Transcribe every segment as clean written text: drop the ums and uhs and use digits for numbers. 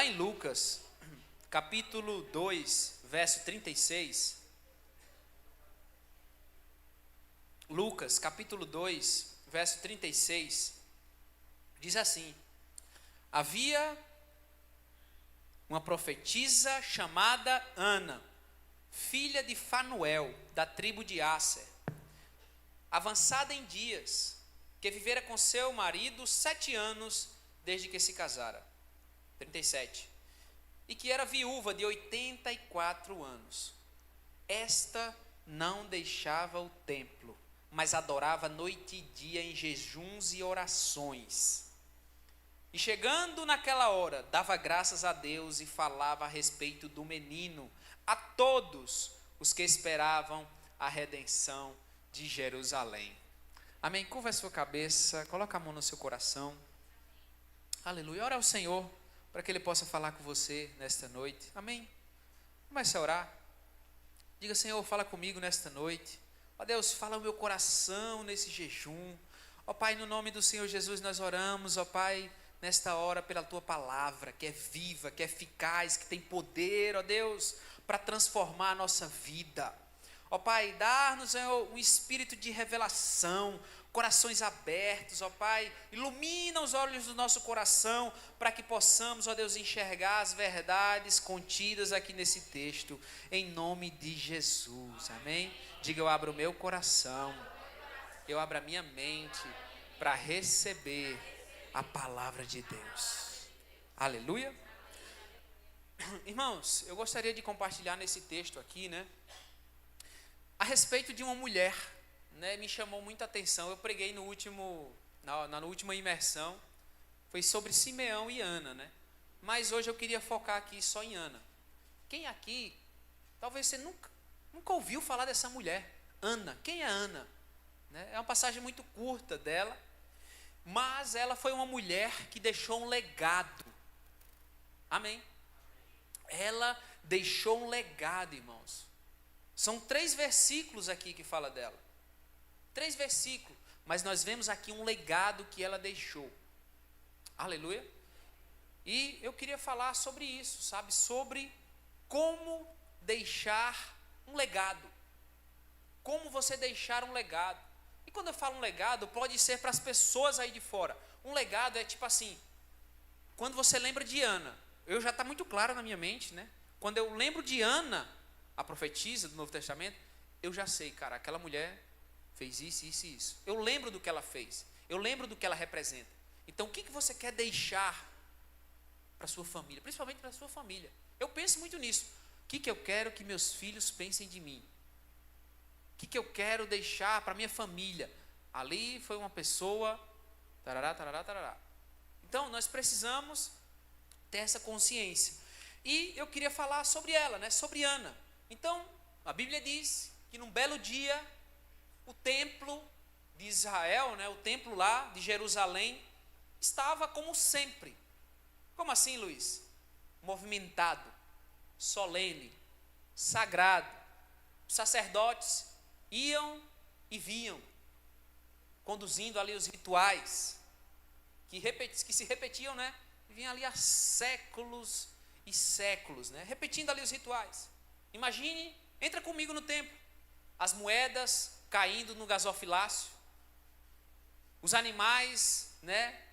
Lá em Lucas, capítulo 2, verso 36. Lucas, capítulo 2, verso 36. Diz assim: havia uma profetisa chamada Ana, filha de Fanuel, da tribo de Asser, avançada em dias, que vivera com seu marido 7 anos desde que se casara. 37. E que era viúva de 84 anos. Esta não deixava o templo, mas adorava noite e dia em jejuns e orações. E chegando naquela hora, dava graças a Deus e falava a respeito do menino a todos os que esperavam a redenção de Jerusalém. Amém? Curva a sua cabeça, coloca a mão no seu coração. Aleluia. Ora ao Senhor, para que Ele possa falar com você nesta noite. Amém? Comece a orar. Diga: Senhor, fala comigo nesta noite. Ó Deus, fala o meu coração nesse jejum. Ó Pai, no nome do Senhor Jesus nós oramos, ó Pai, nesta hora pela Tua palavra, que é viva, que é eficaz, que tem poder, ó Deus, para transformar a nossa vida. Ó Pai, dar-nos, Senhor, um espírito de revelação, corações abertos, ó Pai, ilumina os olhos do nosso coração, para que possamos, ó Deus, enxergar as verdades contidas aqui nesse texto, em nome de Jesus, amém? Diga: eu abro o meu coração, eu abro a minha mente, para receber a palavra de Deus, aleluia. Irmãos, eu gostaria de compartilhar nesse texto aqui, a respeito de uma mulher, me chamou muita atenção. Eu preguei na última imersão, foi sobre Simeão e Ana, mas hoje eu queria focar aqui só em Ana. Quem aqui, talvez você nunca ouviu falar dessa mulher, Ana? Quem é Ana? É uma passagem muito curta dela, mas ela foi uma mulher que deixou um legado, amém? Ela deixou um legado, irmãos. São 3 versículos aqui que fala dela. 3 versículos. Mas nós vemos aqui um legado que ela deixou. Aleluia. E eu queria falar sobre isso, sabe? Sobre como deixar um legado. Como você deixar um legado. E quando eu falo um legado, pode ser para as pessoas aí de fora. Um legado é tipo assim, quando você lembra de Ana, eu já está muito claro na minha mente, Quando eu lembro de Ana, a profetisa do Novo Testamento, eu já sei, cara, aquela mulher fez isso, isso e isso. Eu lembro do que ela fez, eu lembro do que ela representa. Então, o que você quer deixar para a sua família, principalmente para a sua família? Eu penso muito nisso. O que eu quero que meus filhos pensem de mim? O que eu quero deixar para a minha família? Ali foi uma pessoa, tarará, tarará, tarará. Então, nós precisamos ter essa consciência. E eu queria falar sobre ela, sobre Ana. Então, a Bíblia diz que num belo dia, o templo de Israel, o templo lá de Jerusalém, estava como sempre. Como assim, Luiz? Movimentado, solene, sagrado. Os sacerdotes iam e vinham, conduzindo ali os rituais, que se repetiam, vinham ali há séculos e séculos, repetindo ali os rituais. Imagine, entra comigo no templo, as moedas caindo no gasofilácio, os animais,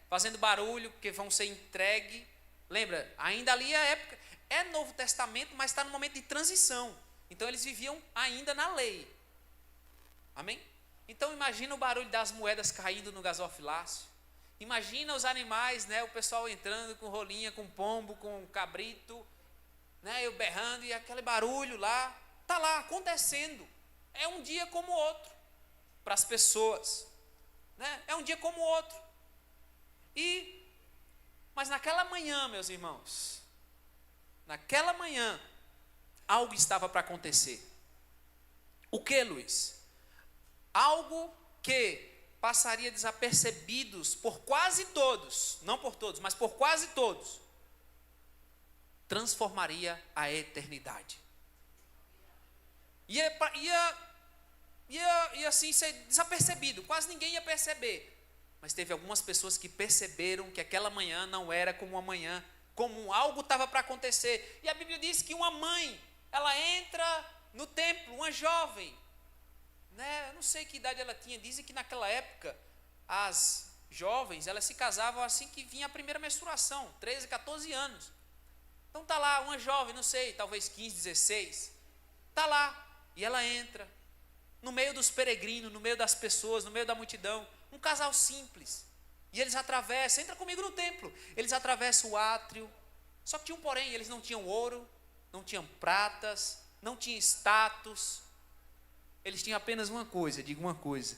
fazendo barulho, porque vão ser entregues. Lembra, ainda ali a época, é Novo Testamento, mas está no momento de transição. Então eles viviam ainda na lei. Amém? Então imagina o barulho das moedas caindo no gasofilácio. Imagina os animais, o pessoal entrando com rolinha, com pombo, com cabrito, eu berrando, e aquele barulho lá, está lá acontecendo. É um dia como o outro para as pessoas, é um dia como o outro. Mas naquela manhã, meus irmãos, naquela manhã, algo estava para acontecer. O que, Luiz? Algo que passaria desapercebidos por quase todos, não por todos, mas por quase todos, transformaria a eternidade. Ia assim ser desapercebido, quase ninguém ia perceber. Mas teve algumas pessoas que perceberam que aquela manhã não era como uma manhã comum, algo estava para acontecer. E a Bíblia diz que uma mãe, ela entra no templo, uma jovem, né? Eu não sei que idade ela tinha, dizem que naquela época, as jovens, elas se casavam assim que vinha a primeira menstruação, 13, 14 anos. Então tá lá, uma jovem, não sei, talvez 15, 16, tá lá, e ela entra, no meio dos peregrinos, no meio das pessoas, no meio da multidão, um casal simples, e eles atravessam, entra comigo no templo, eles atravessam o átrio, só que tinha um porém, eles não tinham ouro, não tinham pratas, não tinham status, eles tinham apenas uma coisa, diga uma coisa,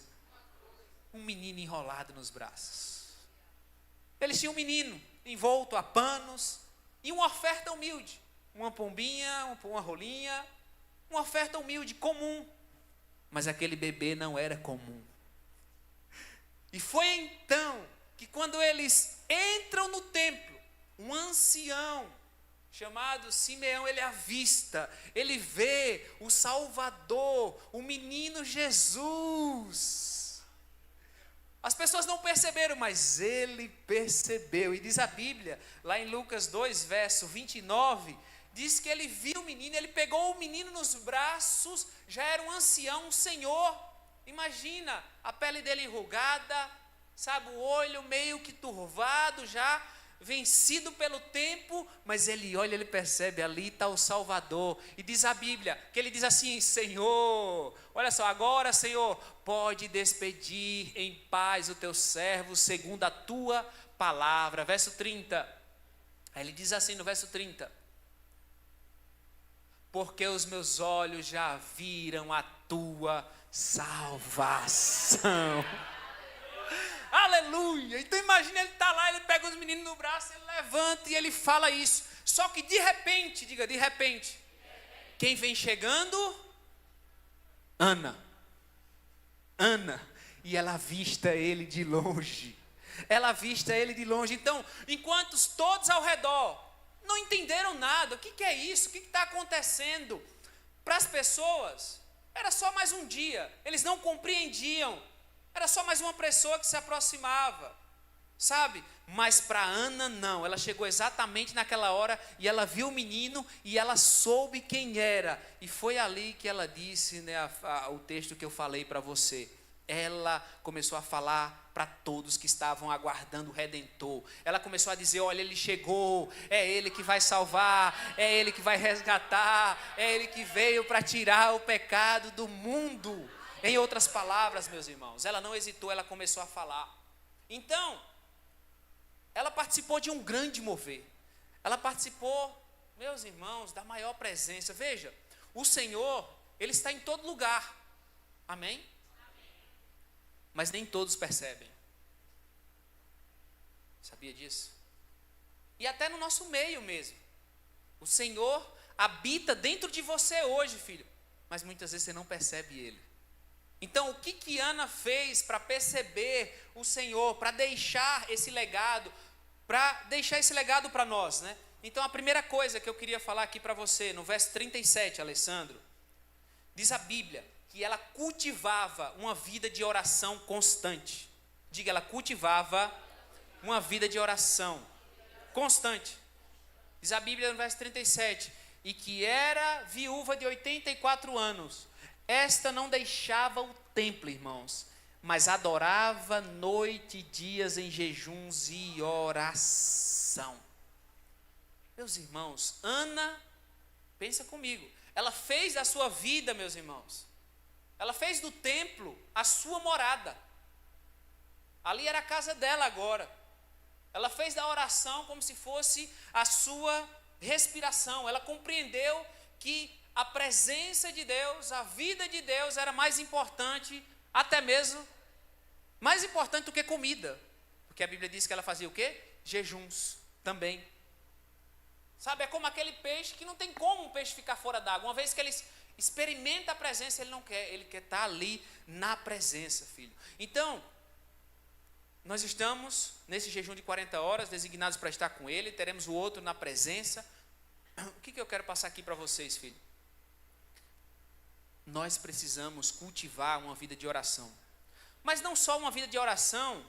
um menino enrolado nos braços. Eles tinham um menino envolto a panos e uma oferta humilde, uma pombinha, uma rolinha, uma oferta humilde, comum, mas aquele bebê não era comum. E foi então que quando eles entram no templo, um ancião chamado Simeão, ele avista, ele vê o Salvador, o menino Jesus. As pessoas não perceberam, mas ele percebeu. E diz a Bíblia, lá em Lucas 2, verso 29, diz que ele viu o menino, ele pegou o menino nos braços, já era um ancião, um senhor. Imagina, a pele dele enrugada, sabe, o olho meio que turvado, já vencido pelo tempo, mas ele olha, ele percebe, ali está o Salvador. E diz a Bíblia, que ele diz assim: Senhor, olha só, agora Senhor, pode despedir em paz o teu servo, segundo a tua palavra. Verso 30, aí ele diz assim no verso 30, porque os meus olhos já viram a tua salvação. Aleluia! Então imagina, ele está lá, ele pega os meninos no braço, ele levanta e ele fala isso. Só que de repente, diga de repente, quem vem chegando? Ana. E ela avista ele de longe. Então, enquanto todos ao redor não entenderam nada, o que é isso? O que está acontecendo? Para as pessoas, era só mais um dia, eles não compreendiam. Era só mais uma pessoa que se aproximava, sabe? Mas para Ana não, ela chegou exatamente naquela hora e ela viu o menino e ela soube quem era. E foi ali que ela disse, né, o texto que eu falei para você. Ela começou a falar para todos que estavam aguardando o Redentor. Ela começou a dizer: olha, ele chegou, é ele que vai salvar, é ele que vai resgatar, é ele que veio para tirar o pecado do mundo. Em outras palavras, meus irmãos, ela não hesitou, ela começou a falar. Então, ela participou de um grande mover. Ela participou, meus irmãos, da maior presença. Veja, o Senhor, Ele está em todo lugar. Amém? Mas nem todos percebem. Sabia disso? E até no nosso meio mesmo. O Senhor habita dentro de você hoje, filho. Mas muitas vezes você não percebe Ele. Então, o que Ana fez para perceber o Senhor, para deixar esse legado, para nós, né? Então, a primeira coisa que eu queria falar aqui para você, no verso 37, Alessandro, diz a Bíblia que ela cultivava uma vida de oração constante. Diga, ela cultivava uma vida de oração constante. Diz a Bíblia no verso 37, e que era viúva de 84 anos. Esta não deixava o templo, irmãos, mas adorava noite e dias em jejuns e oração. Meus irmãos, Ana, pensa comigo, ela fez da sua vida, meus irmãos, ela fez do templo a sua morada. Ali era a casa dela agora. Ela fez da oração como se fosse a sua respiração. Ela compreendeu que a presença de Deus, a vida de Deus era mais importante, até mesmo mais importante do que comida, porque a Bíblia diz que ela fazia o quê? Jejuns também. Sabe, é como aquele peixe que não tem como um peixe ficar fora d'água. Uma vez que ele experimenta a presença, ele não quer, ele quer estar ali na presença, filho. Então, nós estamos nesse jejum de 40 horas, designados para estar com Ele, teremos o outro na presença. O que eu quero passar aqui para vocês, filho? Nós precisamos cultivar uma vida de oração. Mas não só uma vida de oração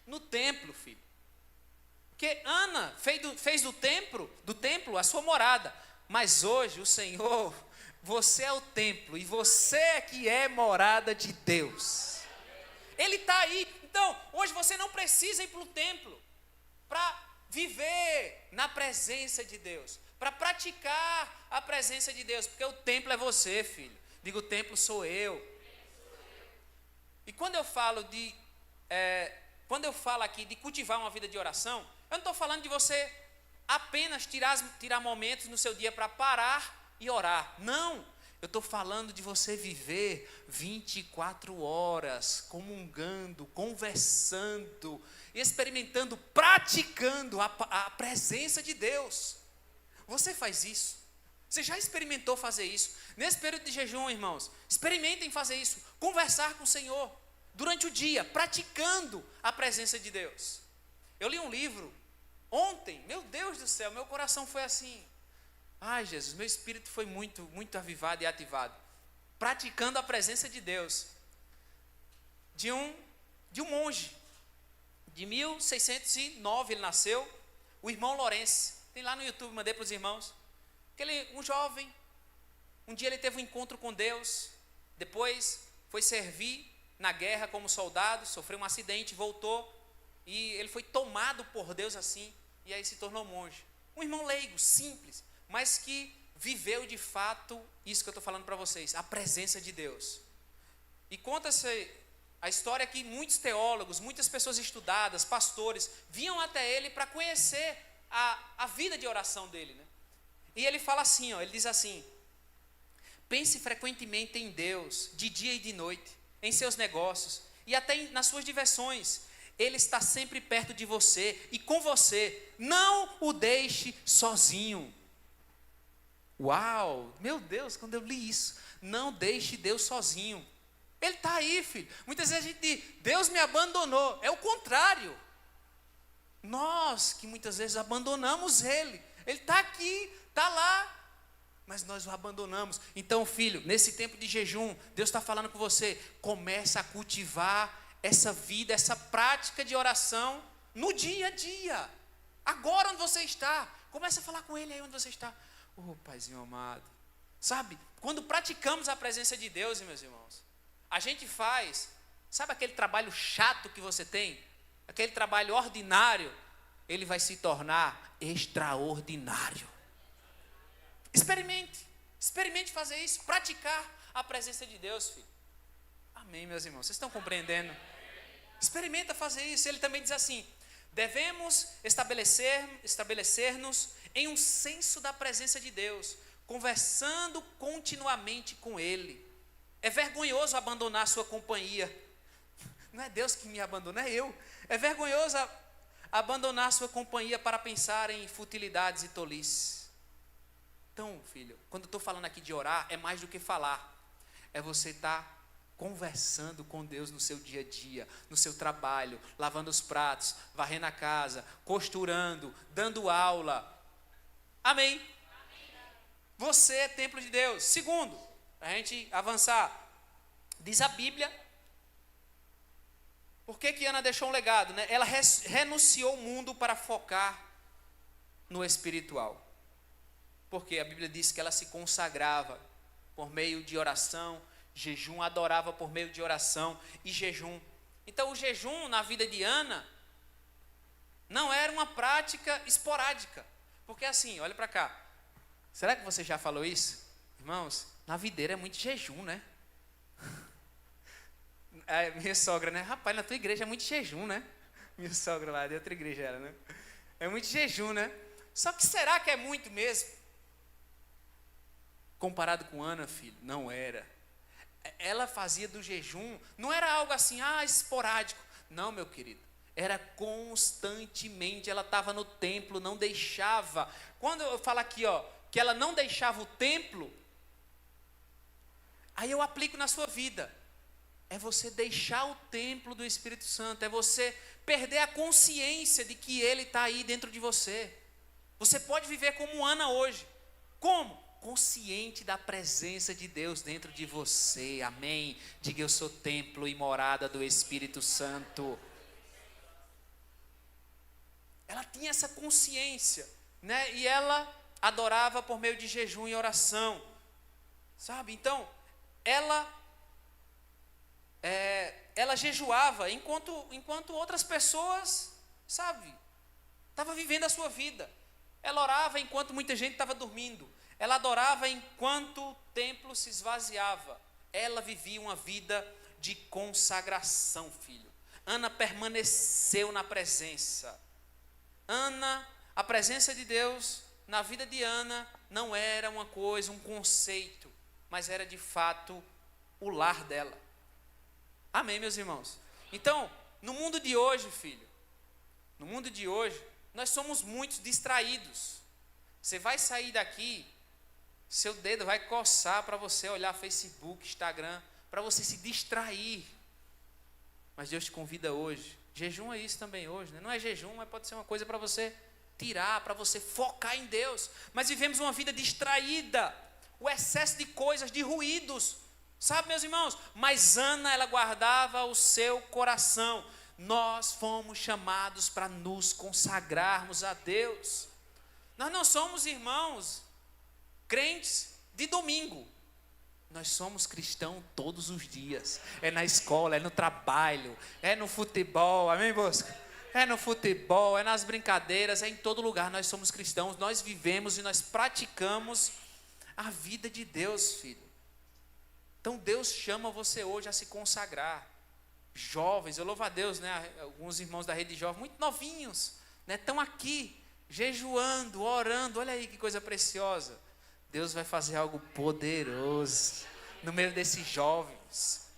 no templo, filho. Porque Ana fez do templo a sua morada. Mas hoje o Senhor, você é o templo e você é que é morada de Deus. Ele está aí. Então, hoje você não precisa ir para o templo para viver na presença de Deus, para praticar a presença de Deus, porque o templo é você, filho. Diga, o templo sou eu. E quando eu falo aqui de cultivar uma vida de oração, eu não estou falando de você apenas tirar momentos no seu dia para parar e orar. Não, eu estou falando de você viver 24 horas comungando, conversando, experimentando, praticando a presença de Deus. Você faz isso? Você já experimentou fazer isso? Nesse período de jejum, irmãos, experimentem fazer isso, conversar com o Senhor durante o dia, praticando a presença de Deus. Eu li um livro ontem, meu Deus do céu, meu coração foi assim. Ai, Jesus, meu espírito foi muito, muito avivado e ativado. Praticando a presença de Deus. De um monge. De 1609 ele nasceu. O irmão Lourenço. Tem lá no YouTube, mandei para os irmãos. Um jovem. Um dia ele teve um encontro com Deus. Depois foi servir na guerra como soldado. Sofreu um acidente, voltou. E ele foi tomado por Deus assim. E aí se tornou monge. Um irmão leigo, simples, mas que viveu de fato isso que eu estou falando para vocês, a presença de Deus. E conta-se a história que muitos teólogos, muitas pessoas estudadas, pastores, vinham até ele para conhecer a vida de oração dele, né? E ele fala assim, ele diz assim: pense frequentemente em Deus, de dia e de noite, em seus negócios e até nas suas diversões. Ele está sempre perto de você e com você. Não o deixe sozinho. Uau, meu Deus, quando eu li isso, não deixe Deus sozinho. Ele está aí, filho. Muitas vezes a gente diz, Deus me abandonou. É o contrário. Nós que muitas vezes abandonamos Ele. Ele está aqui, está lá, mas nós o abandonamos. Então, filho, nesse tempo de jejum, Deus está falando com você, começa a cultivar essa vida, essa prática de oração no dia a dia. Agora onde você está, começa a falar com Ele aí onde você está. Paizinho amado, sabe, quando praticamos a presença de Deus, meus irmãos, a gente faz, sabe aquele trabalho chato que você tem, aquele trabalho ordinário, ele vai se tornar extraordinário. Experimente fazer isso, praticar a presença de Deus, filho. Amém, meus irmãos, vocês estão compreendendo? Experimenta fazer isso. Ele também diz assim: devemos estabelecer-nos em um senso da presença de Deus, conversando continuamente com Ele. É vergonhoso abandonar sua companhia. Não é Deus que me abandona, é eu. É vergonhoso abandonar sua companhia para pensar em futilidades e tolices. Então, filho, quando eu estou falando aqui de orar, é mais do que falar. É você estar conversando com Deus no seu dia a dia, no seu trabalho, lavando os pratos, varrendo a casa, costurando, dando aula. Amém? Você é templo de Deus. Segundo, para a gente avançar, diz a Bíblia, por que Ana deixou um legado, né? Ela renunciou o mundo para focar no espiritual. Porque a Bíblia diz que ela se consagrava por meio de oração, jejum, adorava por meio de oração e jejum. Então o jejum na vida de Ana não era uma prática esporádica. Porque assim, olha para cá. Será que você já falou isso? Irmãos, na videira é muito jejum, né? Minha sogra, né? Rapaz, na tua igreja é muito jejum, né? Minha sogra lá, de outra igreja era, né? É muito jejum, né? Só que será que é muito mesmo? Comparado com Ana, filho, não era. Ela fazia do jejum, não era algo assim, esporádico. Não, meu querido, era constantemente, ela estava no templo, não deixava. Quando eu falo aqui, que ela não deixava o templo, aí eu aplico na sua vida. É você deixar o templo do Espírito Santo, é você perder a consciência de que Ele está aí dentro de você. Você pode viver como Ana hoje. Como? Consciente da presença de Deus dentro de você, amém? Diga, eu sou templo e morada do Espírito Santo. Ela tinha essa consciência, né? E ela adorava por meio de jejum e oração, sabe? Então, ela jejuava enquanto outras pessoas, sabe, estavam vivendo a sua vida. Ela orava enquanto muita gente estava dormindo. Ela adorava enquanto o templo se esvaziava. Ela vivia uma vida de consagração, filho. Ana permaneceu na presença. A presença de Deus na vida de Ana não era uma coisa, um conceito, mas era de fato o lar dela. Amém, meus irmãos? Então, no mundo de hoje, filho, no mundo de hoje, nós somos muito distraídos. Você vai sair daqui, seu dedo vai coçar para você olhar Facebook, Instagram, para você se distrair. Mas Deus te convida hoje. Jejum é isso também hoje, né? Não é jejum, mas pode ser uma coisa para você tirar, para você focar em Deus. Mas vivemos uma vida distraída, o excesso de coisas, de ruídos, sabe, meus irmãos? Mas Ana, ela guardava o seu coração. Nós fomos chamados para nos consagrarmos a Deus. Nós não somos, irmãos, crentes de domingo. Nós somos cristãos todos os dias. É na escola, é no trabalho, é no futebol, amém, Bosco? É no futebol, é nas brincadeiras, é em todo lugar. Nós somos cristãos, nós vivemos e nós praticamos a vida de Deus, filho. Então Deus chama você hoje a se consagrar. Jovens, eu louvo a Deus, né? Alguns irmãos da rede jovem, muito novinhos, né? Estão aqui, jejuando, orando. Olha aí que coisa preciosa. Deus vai fazer algo poderoso no meio desses jovens,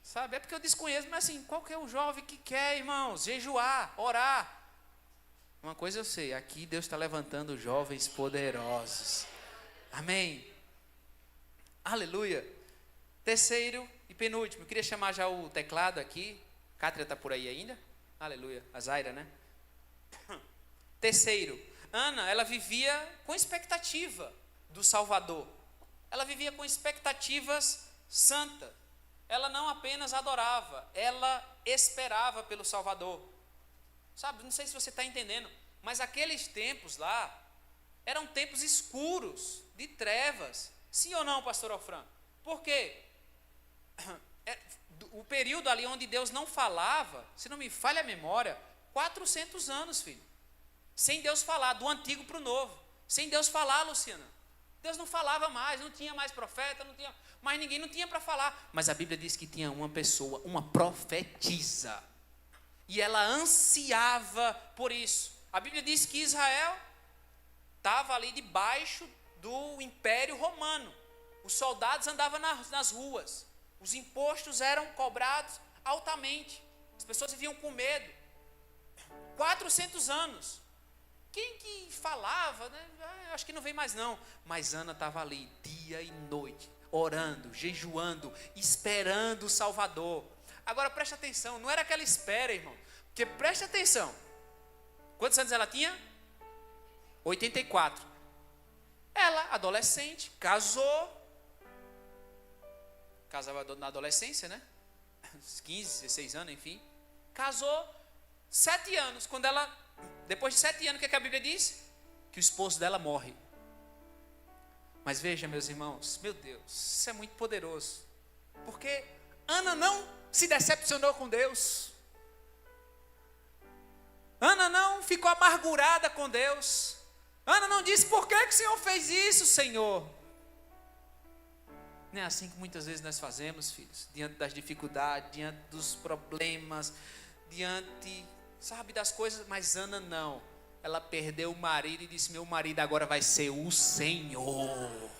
sabe? É porque eu desconheço, mas assim, qual que é o jovem que quer, irmãos? Jejuar, orar. Uma coisa eu sei, aqui Deus está levantando jovens poderosos. Amém? Aleluia. Terceiro e penúltimo, eu queria chamar já o teclado aqui. Cátria está por aí ainda? Aleluia. A Zaira, né? Terceiro, Ana, ela vivia com expectativa do Salvador. Ela vivia com expectativas santas. Ela não apenas adorava, ela esperava pelo Salvador. Sabe, não sei se você está entendendo, mas aqueles tempos lá eram tempos escuros, de trevas. Sim ou não, pastor Alfran? Por quê? O período ali onde Deus não falava, se não me falha a memória, 400 anos, filho. Sem Deus falar, do antigo para o novo. Sem Deus falar, Luciana. Deus não falava mais, não tinha mais profeta, não tinha mais ninguém, não tinha para falar. Mas a Bíblia diz que tinha uma pessoa, uma profetisa. E ela ansiava por isso. A Bíblia diz que Israel estava ali debaixo do Império Romano. Os soldados andavam nas ruas. Os impostos eram cobrados altamente. As pessoas viviam com medo. 400 anos. Quem que falava, né? Acho que não vem mais não. Mas Ana estava ali dia e noite, orando, jejuando, esperando o Salvador. Agora preste atenção, não era aquela espera, irmão. Porque preste atenção. Quantos anos ela tinha? 84. Ela, adolescente, casou. Casava na adolescência, né? 15, 16 anos, enfim. Casou 7 anos. Quando ela, depois de 7 anos, o que a Bíblia diz? Que o esposo dela morre. Mas veja, meus irmãos, meu Deus, isso é muito poderoso. Porque Ana não se decepcionou com Deus. Ana não ficou amargurada com Deus. Ana não disse, por que o Senhor fez isso, Senhor? Não é assim que muitas vezes nós fazemos, filhos, diante das dificuldades, diante dos problemas, diante, sabe, das coisas. Mas Ana não, ela perdeu o marido e disse, meu marido agora vai ser o Senhor.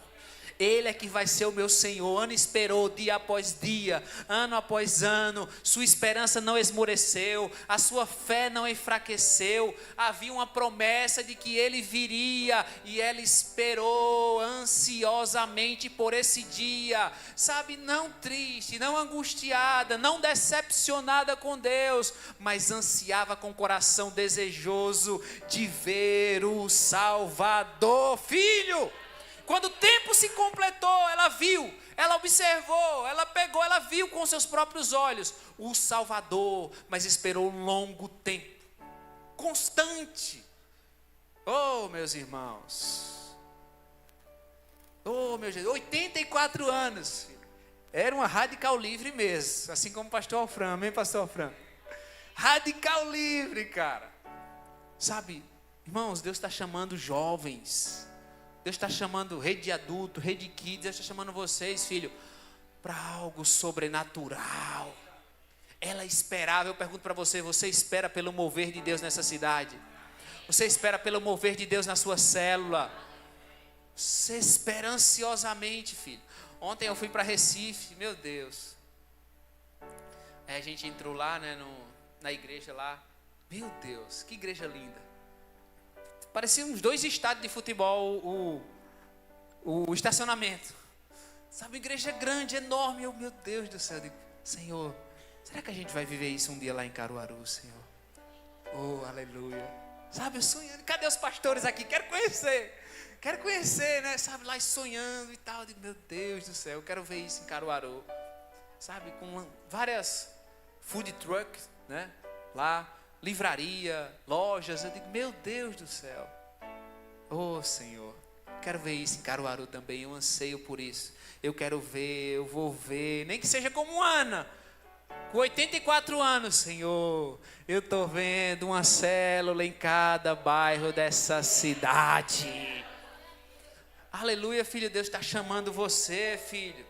Ele é que vai ser o meu Senhor. Ana esperou dia após dia, ano após ano. Sua esperança não esmoreceu, a sua fé não enfraqueceu. Havia uma promessa de que ele viria e ela esperou ansiosamente por esse dia. Sabe, não triste, não angustiada, não decepcionada com Deus, mas ansiava com o coração desejoso de ver o Salvador. Filho, quando o tempo se completou, ela viu, ela observou, ela pegou, ela viu com seus próprios olhos o Salvador, mas esperou um longo tempo. constante. Oh, meus irmãos. Oh, meu Jesus, 84 anos. Filho. Era uma radical livre mesmo, assim como o pastor Alfran, amém, pastor Alfran? Radical livre, cara. Sabe, irmãos, Deus está chamando jovens. Deus está chamando rede de adulto, rede de kids. Deus está chamando vocês, filho, para algo sobrenatural. Ela esperava, eu pergunto para você, você espera pelo mover de Deus nessa cidade? Você espera pelo mover de Deus na sua célula? Você espera ansiosamente, filho. Ontem eu fui para Recife, meu Deus. Aí a gente entrou lá, né, na igreja lá. Meu Deus, que igreja linda. Parecia uns 2 estádios de futebol, o estacionamento. Sabe, igreja grande, enorme. Eu, meu Deus do céu, eu digo, Senhor, será que a gente vai viver isso um dia lá em Caruaru, Senhor? Oh, aleluia. Sabe, eu sonhando, cadê os pastores aqui? Quero conhecer, né? Sabe, lá sonhando e tal. Eu digo, meu Deus do céu, eu quero ver isso em Caruaru. Sabe, com várias food trucks, né? Lá, livraria, lojas. Eu digo, meu Deus do céu. Oh, Senhor, quero ver isso em Caruaru também. Eu anseio por isso. Eu quero ver, eu vou ver. Nem que seja como Ana, com 84 anos, Senhor. Eu estou vendo uma célula em cada bairro dessa cidade. Aleluia, filho. Deus está chamando você, filho.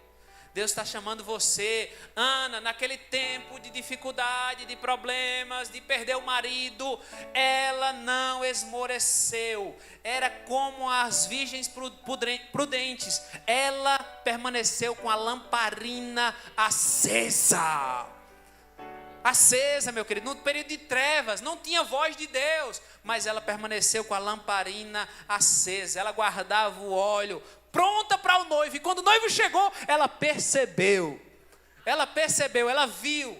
Deus está chamando você. Ana, naquele tempo de dificuldade, de problemas, de perder o marido, ela não esmoreceu. Era como as virgens prudentes. Ela permaneceu com a lamparina acesa. Acesa, meu querido, no período de trevas, não tinha voz de Deus, mas ela permaneceu com a lamparina acesa. Ela guardava o óleo, pronta para o noivo. E quando o noivo chegou, ela percebeu, ela viu.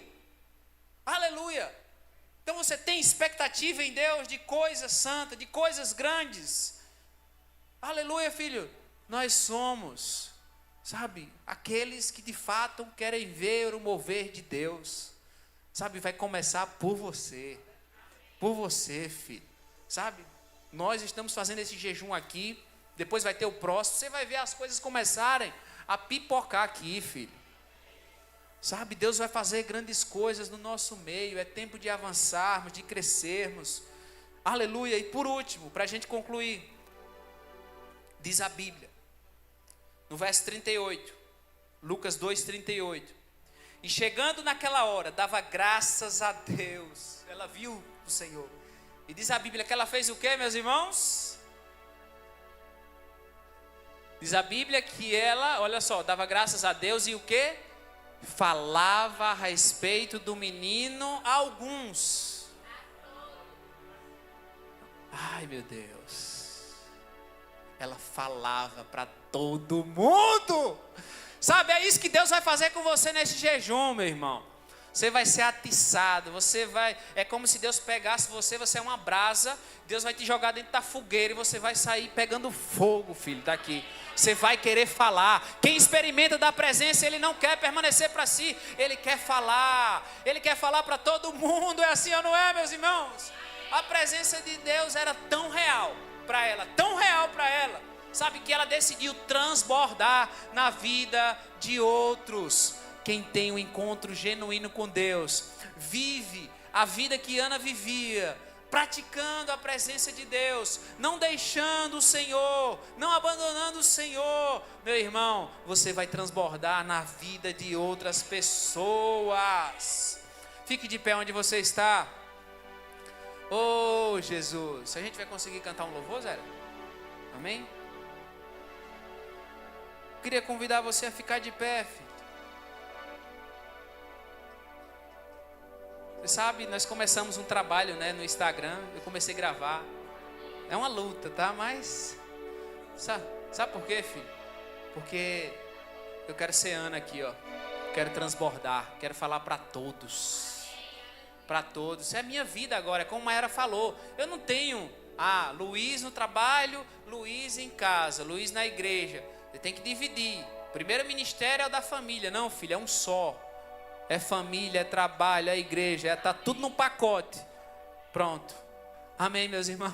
Aleluia. Então você tem expectativa em Deus de coisas santas, de coisas grandes. Aleluia, filho. Nós somos, sabe, aqueles que de fato querem ver o mover de Deus. Sabe, vai começar por você, filho. Sabe, nós estamos fazendo esse jejum aqui. Depois vai ter o próximo. Você vai ver as coisas começarem a pipocar aqui, filho. Sabe, Deus vai fazer grandes coisas no nosso meio. É tempo de avançarmos, de crescermos. Aleluia. E por último, para a gente concluir, diz a Bíblia, no verso 38, Lucas 2:38. E chegando naquela hora, dava graças a Deus. Ela viu o Senhor. E diz a Bíblia que ela fez o quê, meus irmãos? Diz a Bíblia que ela, olha só, dava graças a Deus e o quê? Falava a respeito do menino a alguns. Ai, meu Deus. Ela falava para todo mundo. Sabe, é isso que Deus vai fazer com você nesse jejum, meu irmão. Você vai ser atiçado, é como se Deus pegasse você é uma brasa, Deus vai te jogar dentro da fogueira e você vai sair pegando fogo, filho, daqui. Você vai querer falar. Quem experimenta da presença, ele não quer permanecer para si, ele quer falar para todo mundo. É assim ou não é, meus irmãos? A presença de Deus era tão real para ela, sabe, que ela decidiu transbordar na vida de outros. Quem tem um encontro genuíno com Deus, vive a vida que Ana vivia, praticando a presença de Deus, não deixando o Senhor, não abandonando o Senhor. Meu irmão, você vai transbordar na vida de outras pessoas. Fique de pé onde você está. Oh, Jesus. A gente vai conseguir cantar um louvor, Zé? Amém? Eu queria convidar você a ficar de pé, filho. Você sabe, nós começamos um trabalho, né, no Instagram. Eu comecei a gravar. É uma luta, tá? Mas sabe por quê, filho? Porque eu quero ser Ana aqui, ó. Quero transbordar, quero falar para todos. Para todos. É a minha vida agora, é como a Mayara falou. Eu não tenho Luiz no trabalho, Luiz em casa, Luiz na igreja. Você tem que dividir. O primeiro ministério é o da família. Não, filho, é um só. É família, é trabalho, é igreja, tá tudo num pacote. Pronto. Amém, meus irmãos?